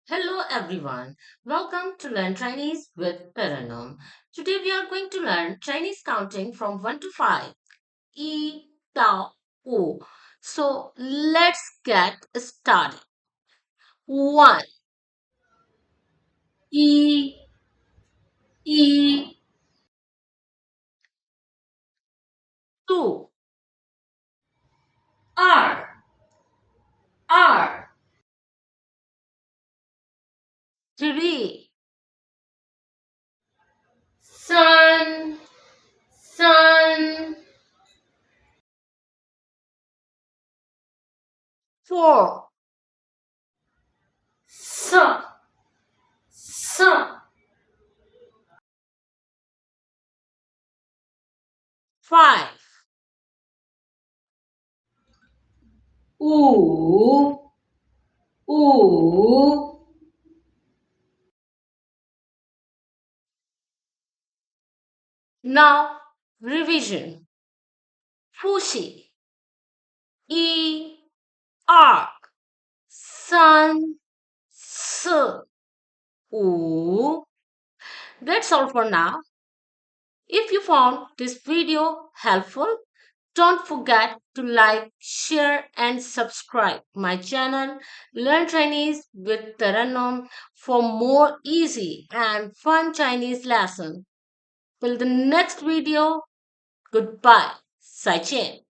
Hello everyone. Welcome to Learn Chinese with Taranum. Today we are going to learn Chinese counting from 1 to 5. E, Tao, O. So let's get started. 1, E, E, 2, 二, 二, 3, 三, 三, 4, 四, 四, 5, 五, 五. Now revision. 复习一、二、三、四、五. That's all for now. If you found this video helpful, don't forget to like, share and subscribe my channel Learn Chinese with Taranum for more easy and fun Chinese lessons. Till the next video, goodbye. 再见.